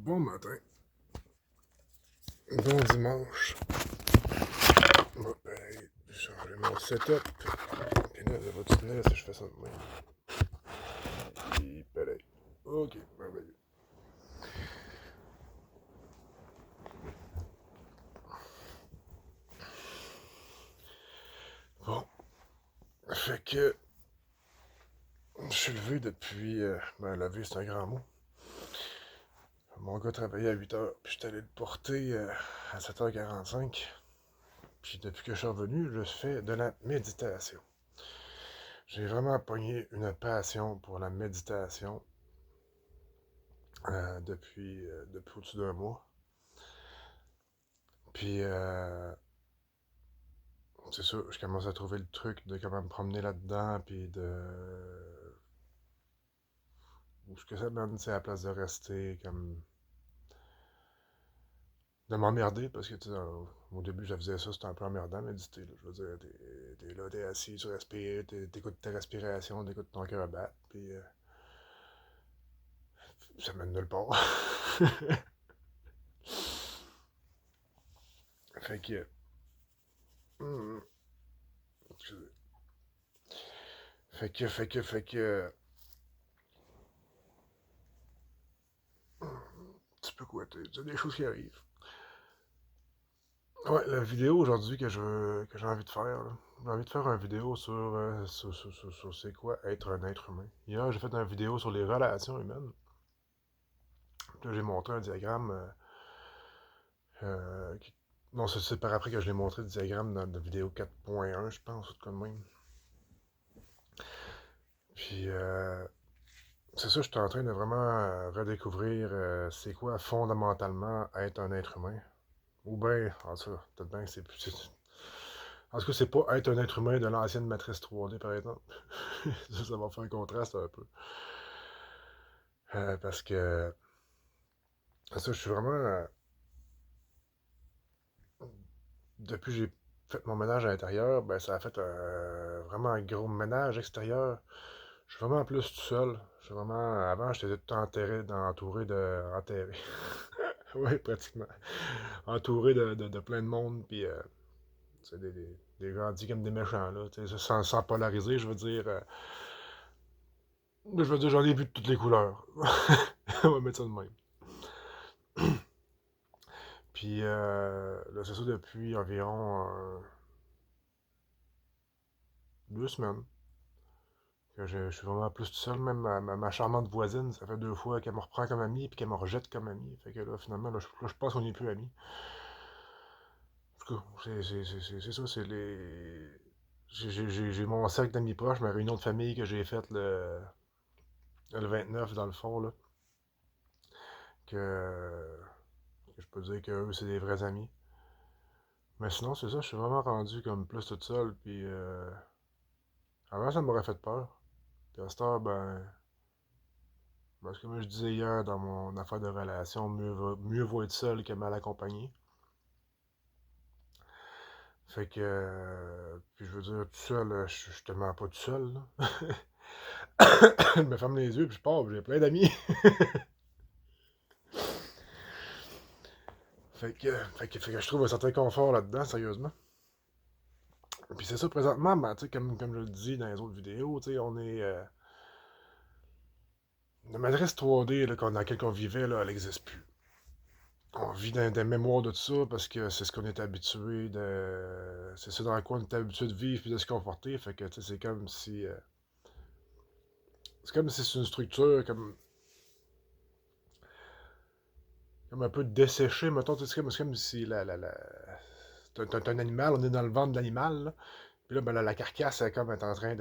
Bon matin, bon dimanche. Bon, ben, j'ai changé mon setup. Puis là, ça va tenir si je fais ça de même. Puis, pareil. Ok, merveilleux. Bon, fait que je suis levé depuis. Levé, c'est un grand mot. Mon gars travaillait à 8h, puis j'étais allé le porter à 7h45. Puis depuis que je suis revenu, je fais de la méditation. J'ai vraiment pogné une passion pour la méditation depuis au-dessus d'un mois. Puis, c'est ça, je commence à trouver le truc de comment me promener là-dedans, puis de. Où ce que ça mène, c'est à la place de rester comme. De m'emmerder, parce que, tu sais, au début, je faisais ça, c'était un peu emmerdant, méditer, là. Je veux dire, t'es là, t'es assis, tu respires, t'écoutes ta respiration, t'écoutes ton cœur battre, puis ça mène nulle part. Fait que. hum, excusez. Fait que. Tu peux quoi, t'as des choses qui arrivent. Ouais, la vidéo aujourd'hui que j'ai envie de faire, là. J'ai envie de faire une vidéo sur c'est quoi être un être humain. Hier, j'ai fait une vidéo sur les relations humaines. Là, j'ai montré un diagramme. Non, c'est par après que je l'ai montré le diagramme dans la vidéo 4.1, je pense, ou de quoi de même. Puis, c'est ça, je suis en train de vraiment redécouvrir c'est quoi fondamentalement être un être humain. Ou bien, en tout cas, peut-être bien que c'est plus. En tout cas, c'est pas être un être humain de l'ancienne matrice 3D, par exemple. Ça va faire un contraste un peu. Parce que, ça, je suis vraiment. Depuis que j'ai fait mon ménage à l'intérieur, ben, ça a fait vraiment un gros ménage extérieur. Je suis vraiment plus tout seul. Je suis vraiment. Avant, j'étais tout entouré de. Enterré. Oui, pratiquement. Entouré de plein de monde, puis. C'est des gens dits comme des méchants, là. Sans polariser, je veux dire. J'en ai vu de toutes les couleurs. On va mettre ça de même. Puis là, c'est ça depuis environ 2 semaines que je suis vraiment plus tout seul. Même ma charmante voisine, ça fait 2 fois qu'elle me reprend comme amie puis qu'elle me rejette comme amie. Fait que là, finalement, je pense qu'on n'est plus amis. En tout cas, c'est ça, c'est les. J'ai mon cercle d'amis proches, ma réunion de famille que j'ai faite le 29 dans le fond, là. Que je peux dire que eux, c'est des vrais amis. Mais sinon, c'est ça, je suis vraiment rendu comme plus tout seul, puis avant, ça m'aurait fait peur. Puis à cette heure, parce que comme je disais hier dans mon affaire de relation, mieux vaut être seul que mal accompagné. Fait que, puis je veux dire, tout seul, je suis tellement pas tout seul, là. Je me ferme les yeux, puis je pars, puis j'ai plein d'amis. Fait que je trouve un certain confort là-dedans, sérieusement. Puis c'est ça, présentement, tu sais, comme je le dis dans les autres vidéos, tu sais, on est. La matrice 3D là, dans laquelle on vivait, là, elle n'existe plus. On vit dans des mémoires de tout ça parce que c'est ce qu'on est habitué de. C'est ça dans quoi on est habitué de vivre et de se comporter. Fait que, tu sais, c'est comme si. C'est comme si c'est une structure comme un peu desséchée, mettons. C'est comme si t'as un animal, on est dans le ventre de l'animal, là. Puis là, ben, la carcasse, elle, comme, est en train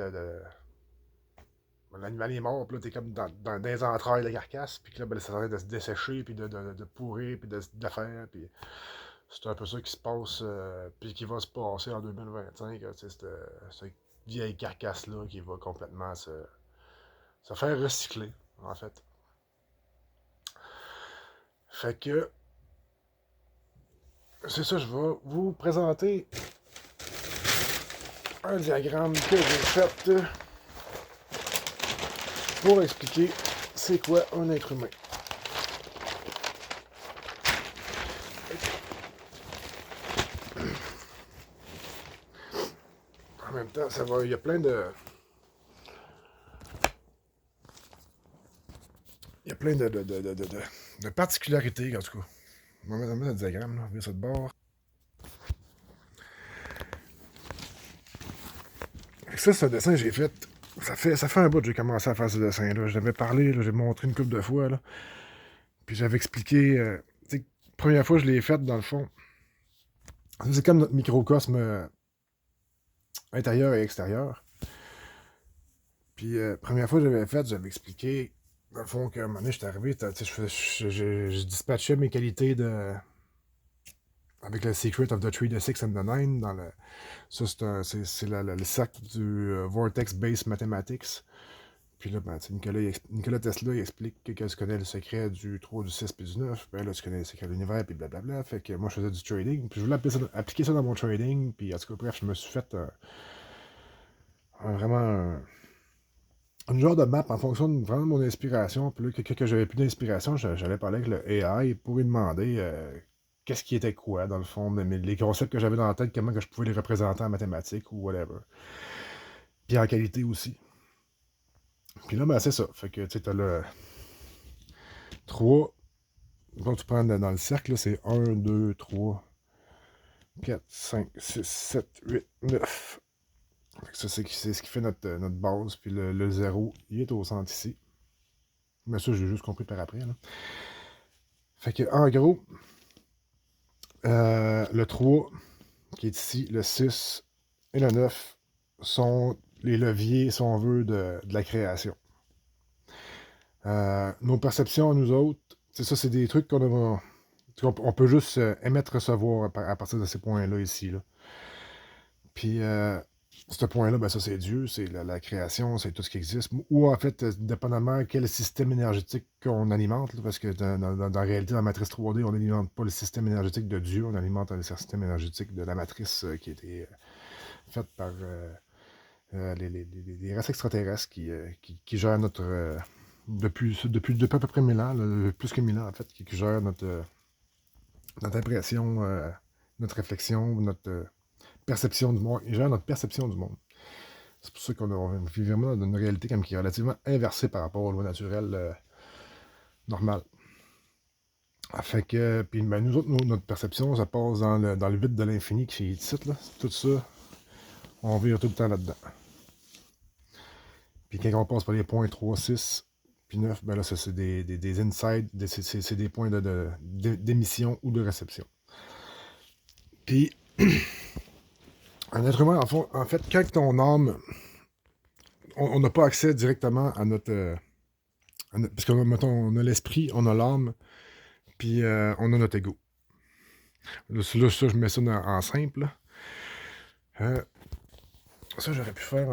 l'animal est mort, puis là, t'es comme dans les entrailles de la carcasse, puis que là, ben, ça arrête de se dessécher, puis de pourrir, puis de faire, puis c'est un peu ça qui se passe, puis qui va se passer en 2025, tu sais, cette vieille carcasse-là qui va complètement se faire recycler, en fait. Fait que, c'est ça, je vais vous présenter un diagramme que j'ai fait pour expliquer c'est quoi un être humain. En même temps, ça va. Il y a plein de. Il y a plein de particularités, en tout cas. On va mettre un diagramme, là. On va ça de bord. Ça, c'est un dessin que j'ai fait. Ça fait un bout que j'ai commencé à faire ce dessin-là. Je l'avais parlé, j'ai montré une couple de fois, là. Puis j'avais expliqué. Première fois que je l'ai fait, dans le fond, c'est comme notre microcosme intérieur et extérieur. Puis, première fois que j'avais fait, j'avais expliqué, dans le fond, qu'à un moment donné, j'étais arrivé, je dispatchais mes qualités avec le Secret of the Tree, the Six and the Nine. Ça, c'est le cercle du Vortex-Based Mathematics. Puis là, ben, Nicolas Tesla, il explique que tu connais le secret du 3, du 6 puis du 9. Ben là, tu connais le secret de l'univers, puis blablabla. Fait que moi, je faisais du trading. Puis je voulais appliquer ça dans mon trading. Puis en tout cas, bref, je me suis fait vraiment un genre de map en fonction vraiment de mon inspiration. Puis là, que j'avais plus d'inspiration, j'allais parler avec le AI pour lui demander qu'est-ce qui était quoi, dans le fond, les concepts que j'avais dans la tête, comment que je pouvais les représenter en mathématiques ou whatever. Puis en qualité aussi. Puis là, ben, c'est ça. Fait que, tu sais, t'as le 3. Bon, tu prends dans le cercle, c'est 1, 2, 3, 4, 5, 6, 7, 8, 9. Fait que ça, c'est ce qui fait notre base. Puis le 0, il est au centre ici. Mais ça, j'ai juste compris par après, là. Fait que, en gros, le 3, qui est ici, le 6 et le 9 sont les leviers, si on veut, de la création. Nos perceptions, nous autres, c'est ça, c'est des trucs on peut juste émettre, recevoir à partir de ces points-là ici. Là. Puis, ce point-là, ben ça, c'est Dieu, c'est la création, c'est tout ce qui existe. Ou en fait, dépendamment quel système énergétique qu'on alimente, là, parce que dans la réalité, dans la matrice 3D, on n'alimente pas le système énergétique de Dieu, on alimente le système énergétique de la matrice qui a été faite par les races extraterrestres qui gèrent notre. Depuis à peu près 1000 ans, là, plus que 1000 ans en fait, qui gèrent notre impression, notre réflexion, notre perception du monde. Ils gèrent notre perception du monde. C'est pour ça qu'on vit vraiment dans une réalité comme qui est relativement inversée par rapport aux lois naturelles normales. Fait que, puis ben, nous autres, notre perception, ça passe dans le vide de l'infini qui est ici, là. Tout ça, on vire tout le temps là-dedans. Puis quand on passe par les points 3, 6, puis 9, ben là, ça, c'est des insides, c'est des points d'émission ou de réception. Puis, un être humain, en fait, quand ton âme, on n'a pas accès directement à notre parce que, mettons, on a l'esprit, on a l'âme, puis on a notre ego. Là, ça, je mets ça en simple. Ça, j'aurais pu faire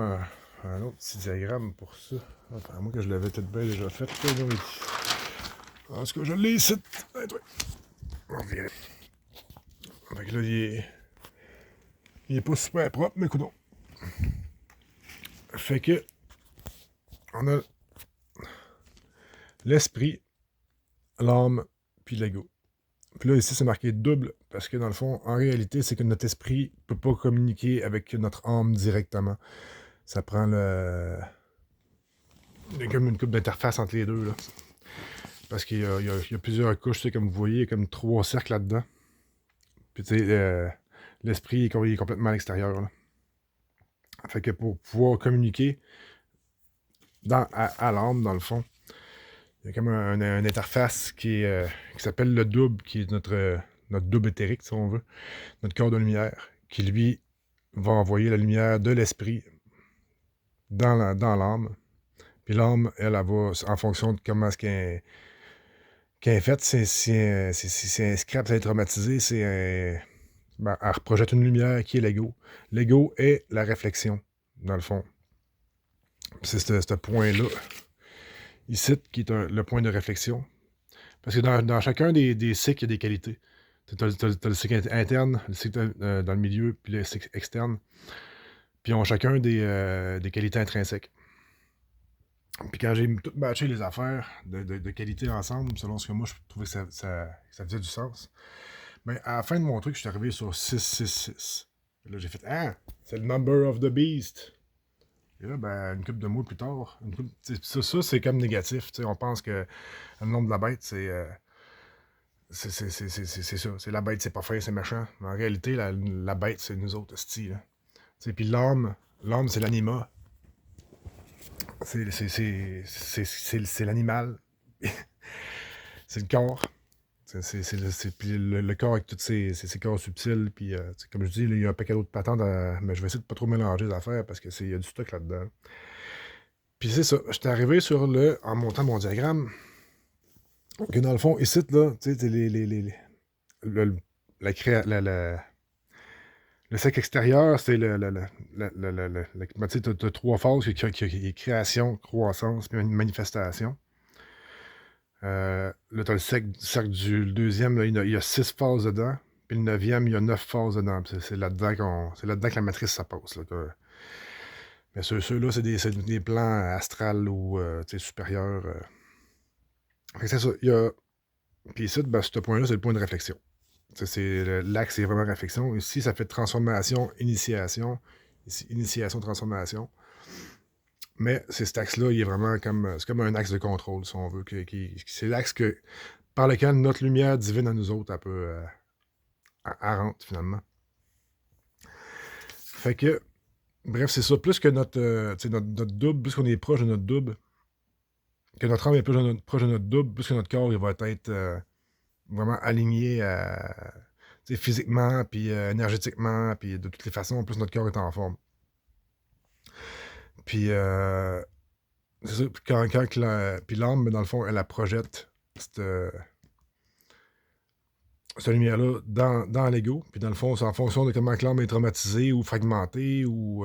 un autre petit diagramme pour ça. À moins que je l'avais peut-être bien déjà fait. En tout cas, je l'ai ici. On verra. Fait que là, il est pas super propre, mais coudonc. Fait que, on a l'esprit, l'âme, puis l'ego. Puis là, ici, c'est marqué double, parce que dans le fond, en réalité, c'est que notre esprit ne peut pas communiquer avec notre âme directement. Ça prend il y a comme une coupe d'interface entre les deux, là. Parce qu'il y a plusieurs couches, tu sais, comme vous voyez, il y a comme 3 cercles là-dedans. Puis, tu sais, l'esprit est complètement à l'extérieur, là. Fait que pour pouvoir communiquer à l'âme, dans le fond, il y a comme une interface qui s'appelle le double, qui est notre double éthérique, si on veut, notre corps de lumière, qui lui va envoyer la lumière de l'esprit dans l'âme. Puis l'âme, elle va, en fonction de comment est-ce qu'elle est faite, c'est un scrap, c'est traumatisé, ben, elle projette une lumière qui est l'ego. L'ego est la réflexion, dans le fond. C'est ce point-là, ici, qui est le point de réflexion. Parce que dans chacun des cycles, il y a des qualités. Tu as le cycle interne, le cycle dans le milieu, puis le cycle externe. Puis ils ont chacun des qualités intrinsèques. Puis quand j'ai tout matché les affaires de qualité ensemble, selon ce que moi je trouvais que ça faisait du sens, Mais à la fin de mon truc, je suis arrivé sur 666. Là, j'ai fait ah, c'est le number of the beast. Et là, ben, une couple de mois plus tard, ça c'est comme négatif. On pense que le nombre de la bête, c'est ça. C'est la bête, c'est pas fin, c'est méchant. Mais en réalité, la bête, c'est nous autres, style. Puis l'homme, c'est l'anima. C'est l'animal. C'est le corps. Puis le corps avec tous ses corps subtils. Puis, comme je dis, là, il y a un paquet d'autres patentes, mais je vais essayer de pas trop mélanger les affaires parce qu'il y a du stock là-dedans. Puis c'est ça. J'étais arrivé en montant mon diagramme, que dans le fond, ici, là, tu sais, le, la, créa- le cercle extérieur, c'est ben, tu sais, t'as trois phases qui est création, croissance, puis manifestation. Là, t'as le cercle du deuxième, là, il y a 6 phases dedans. Puis le neuvième, il y a 9 phases dedans. C'est là-dedans que la matrice, ça passe. Là, mais ceux-là, c'est des plans astrales ou supérieurs. Fait que c'est ça. Puis ici, ben, ce point-là, c'est le point de réflexion. L'axe, c'est vraiment réflexion. Ici, ça fait transformation, initiation. Ici, initiation, transformation. Mais cet axe-là, il est vraiment comme. C'est comme un axe de contrôle, si on veut. C'est l'axe par lequel notre lumière divine à nous autres, elle rentre, finalement. Fait que. Bref, c'est ça. Plus que notre double, plus qu'on est proche de notre double, que notre âme est proche de notre double, plus que notre corps, il va être vraiment aligné physiquement, puis énergétiquement, puis de toutes les façons, plus notre corps est en forme. Puis, c'est ça, puis l'âme, dans le fond, elle la projette cette lumière-là dans l'ego. Puis dans le fond, c'est en fonction de comment l'âme est traumatisée ou fragmentée ou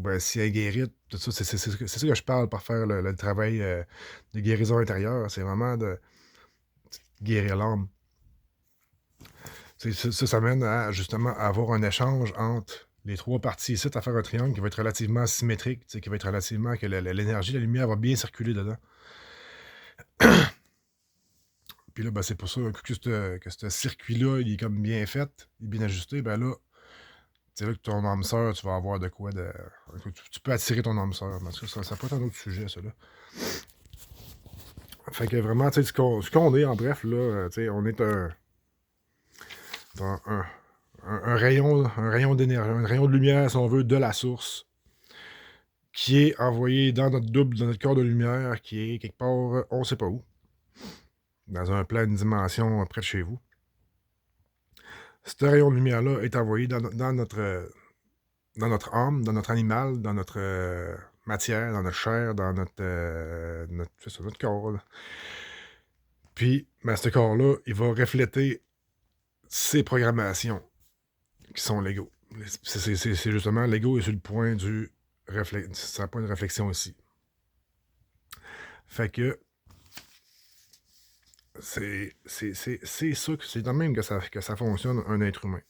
ben, si elle est guérie, tout ça. C'est ça que je parle par faire le travail de guérison intérieure. C'est vraiment de guérir l'âme. Ça mène à justement avoir un échange entre les trois parties ici, à faire un triangle qui va être relativement symétrique, qui va être relativement que l'énergie, la lumière va bien circuler dedans. Puis là, ben, c'est pour ça que ce circuit-là, il est comme bien fait, il est bien ajusté, ben là, c'est là que ton âme sœur, tu vas avoir de quoi de. Tu peux attirer ton âme sœur. Mais ça peut être un autre sujet, ça là. Fait que vraiment, tu sais, ce qu'on est en bref, là, tu sais, on est un rayon d'énergie, un rayon de lumière, si on veut, de la source, qui est envoyé dans notre double, dans notre corps de lumière, qui est quelque part, on sait pas où, dans un plan, une dimension près de chez vous. Ce rayon de lumière-là est envoyé dans notre âme, dans notre animal, dans notre matière, dans notre chair, dans notre corps. Là. Puis, ben, ce corps-là, il va refléter ces programmations qui sont l'ego. C'est justement l'ego est sur le point c'est un point de réflexion ici. Fait que c'est ça que c'est de même que ça fonctionne un être humain.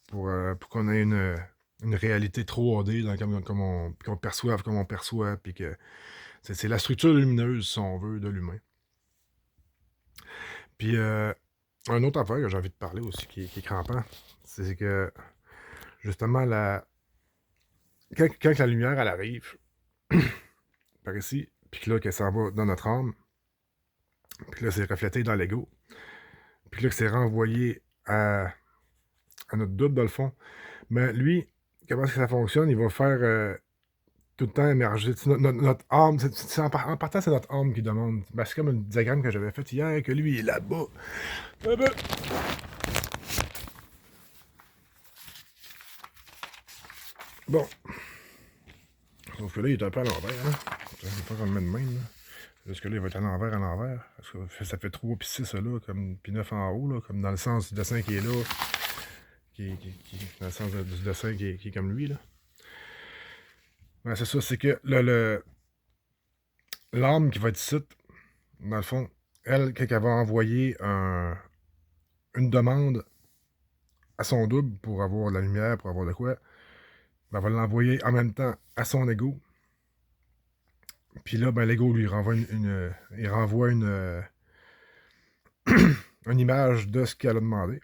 Pour qu'on ait une réalité 3D qu'on perçoive comme on perçoit, puis que c'est la structure lumineuse, si on veut, de l'humain. Puis, un autre affaire que j'ai envie de parler aussi, qui est crampant, c'est que, justement, quand la lumière, elle arrive, par ici, puis que là, qu'elle s'en va dans notre âme, puis là, c'est reflété dans l'ego, puis là, que c'est renvoyé à notre double, dans le fond, mais lui, comment est-ce que ça fonctionne? Il va faire tout le temps émerger. Notre âme, en partant, c'est notre âme qui demande. Ben, c'est comme un diagramme que j'avais fait hier, que lui, il est là-bas. Là-bas. Bon. Sauf que là, il est un peu à l'envers. Hein? Je vais pas le mettre de même. Là. Parce que là, il va être à l'envers, à l'envers. Parce que ça fait 3 puis 6 ça là, puis 9 en haut, là, comme dans le sens du dessin qui est là. Dans le sens du dessin qui est comme lui. Là. Ouais, c'est ça, c'est que l'âme qui va être ici, dans le fond, elle, quand elle va envoyer une demande à son double pour avoir de la lumière, pour avoir de quoi, ben, elle va l'envoyer en même temps à son ego. Puis là, ben, l'ego lui renvoie il renvoie une image de ce qu'elle a demandé.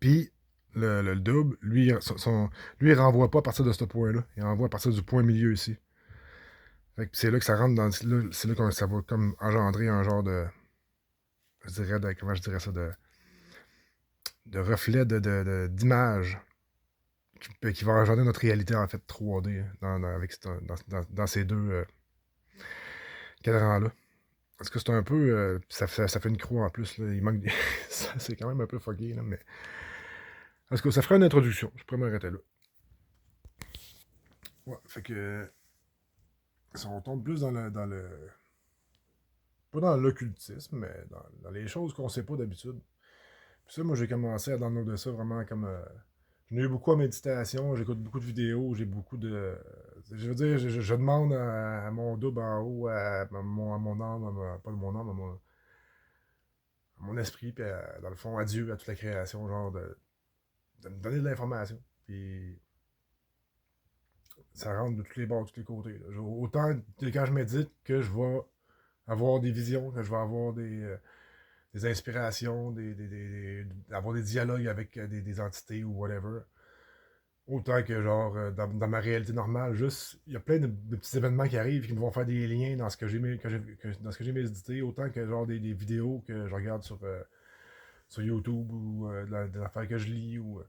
Puis, le double, lui, lui, il renvoie pas à partir de ce point-là. Il renvoie à partir du point milieu ici. Fait que c'est là que ça rentre dans. C'est là que ça va comme engendrer un genre de. Je dirais, comment je dirais ça, de reflet d'image qui va engendrer notre réalité en fait 3D avec, dans ces deux cadrans-là. Parce que c'est un peu. Ça fait une croix en plus. Là. Il manque c'est quand même un peu foggy, là, mais. Parce que ça ferait une introduction. Je pourrais m'arrêter là. Ouais, fait que. Si on tombe plus dans le. Pas dans l'occultisme, mais dans les choses qu'on sait pas d'habitude. Puis ça, moi, j'ai commencé à downloader ça vraiment comme. J'en ai eu beaucoup en méditation, j'écoute beaucoup de vidéos, j'ai beaucoup de. Je veux dire, je demande à mon double en haut, à mon âme, pas de mon âme, à mon esprit, puis dans le fond, à Dieu, à toute la création, genre de me donner de l'information. Puis ça rentre de tous les bords, de tous les côtés. Là. Autant quand je médite que je vais avoir des visions, que je vais avoir des inspirations, avoir des dialogues avec des entités ou whatever. Autant que genre dans ma réalité normale, juste il y a plein de petits événements qui arrivent qui me vont faire des liens dans ce que dans ce que j'ai médité, autant que genre des vidéos que je regarde sur YouTube ou des affaires que je lis ou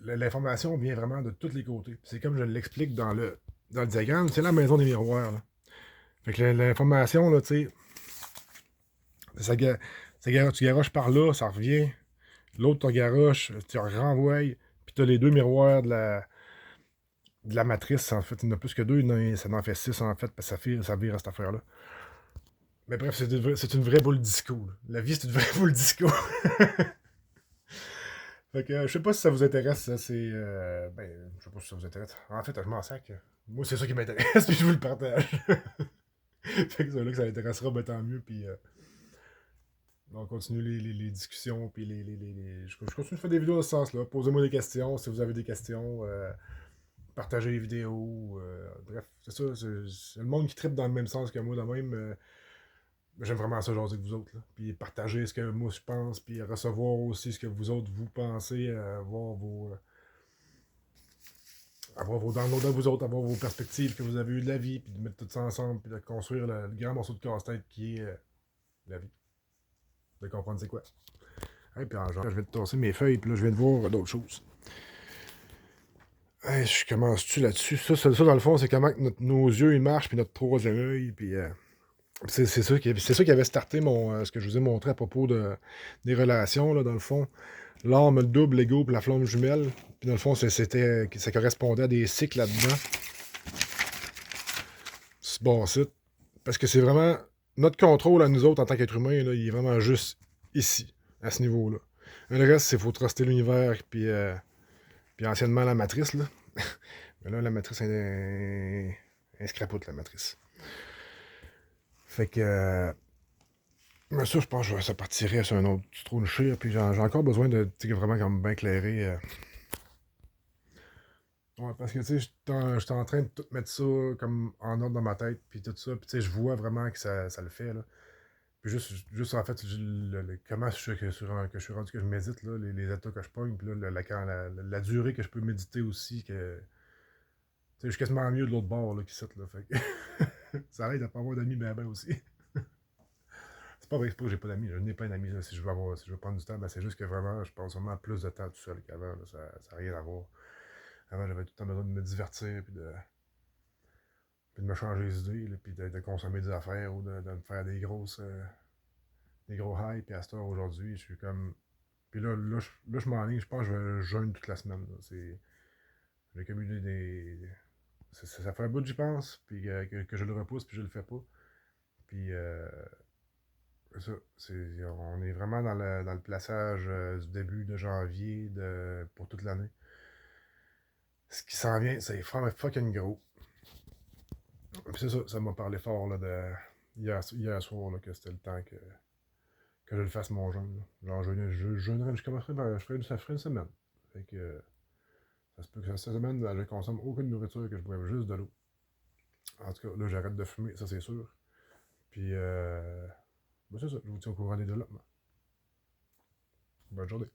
l'information vient vraiment de tous les côtés. C'est comme je l'explique dans le diagramme, c'est la maison des miroirs. Là. Fait que l'information, là, tu sais, tu garoches par là, ça revient. L'autre, tu garoches, tu renvoies, puis tu as les deux miroirs de la matrice. En fait, il y en a plus que deux, ça en fait six, en fait, parce que ça vire à cette affaire-là. Mais bref, c'est une vraie boule disco. Là. La vie, c'est une vraie boule disco. Fait que je sais pas si ça vous intéresse, ça, c'est. Ben, je sais pas si ça vous intéresse. En fait, je m'en sac. Moi, c'est ça qui m'intéresse, puis je vous le partage. Fait que c'est là que ça intéressera, ben tant mieux, puis on continue les discussions, puis je continue de faire des vidéos dans ce sens-là. Posez-moi des questions, si vous avez des questions, partagez les vidéos, bref, c'est ça, c'est le monde qui tripe dans le même sens que moi, de même. J'aime vraiment ça, jaser avec vous autres, là. Puis partager ce que moi je pense, puis recevoir aussi ce que vous autres vous pensez, avoir vos downloads à vous autres, avoir vos perspectives que vous avez eues de la vie, puis de mettre tout ça ensemble, puis de construire le grand morceau de casse-tête qui est la vie. De comprendre c'est quoi. Hey, puis genre, je vais te tasser mes feuilles, puis là, je viens de voir d'autres choses. Hey, je commence-tu là-dessus? Ça, dans le fond, c'est comment que nos yeux ils marchent, puis notre troisième œil, puis c'est ça qui avait starté ce que je vous ai montré à propos des relations, là, dans le fond. L'âme, le double, l'ego, puis la flamme jumelle. Puis dans le fond, ça correspondait à des cycles là-dedans. C'est bon site. Parce que c'est vraiment. Notre contrôle à nous autres en tant qu'être humain, là, il est vraiment juste ici, à ce niveau-là. Le reste, c'est faut truster l'univers, puis anciennement la matrice, là. Mais là, la matrice est scrapoute, la matrice. Fait que. Mais ça, je pense que ça partirait sur un autre trou de chire, puis j'ai encore besoin de vraiment comme bien éclairer. Ouais, parce que, tu sais, j'étais en train de tout mettre ça comme en ordre dans ma tête, puis tout ça, puis tu sais, je vois vraiment que ça le fait, là. Puis juste en fait, comment que je suis rendu, que je médite, là, les états que je pogne, puis là, la durée que je peux méditer aussi, que, tu sais, je suis quasiment mieux de l'autre bord, là, qu'ici, là, fait que ça aide à pas avoir d'amis ben aussi. C'est pas vrai que j'ai pas d'amis, je n'ai pas d'amis, là, si je veux prendre du temps, ben c'est juste que vraiment, je passe vraiment plus de temps tout seul qu'avant, là, ça n'a rien à voir. Avant, j'avais tout le temps besoin de me divertir, puis de me changer les idées, là, puis de consommer des affaires ou de me faire des gros highs. Puis à cette heure aujourd'hui, je suis comme. Puis là, je m'enligne, je pense que je vais jeûne toute la semaine. J'ai cumulé ça fait un bout que j'y pense, puis que je le repousse, puis je le fais pas. Puis ça, on est vraiment dans le plaçage du début de janvier pour toute l'année. Ce qui s'en vient, c'est fucking gros. Puis c'est ça, ça m'a parlé fort là, hier soir là, que c'était le temps que je le fasse mon jeûne. Là. Genre, je commencerai ça ferait une semaine. Fait que ça se peut que cette semaine, je ne consomme aucune nourriture, que je boive juste de l'eau. En tout cas, là, j'arrête de fumer, ça c'est sûr. Puis, ben, c'est ça, je vous tiens au courant des développements. Bonne journée.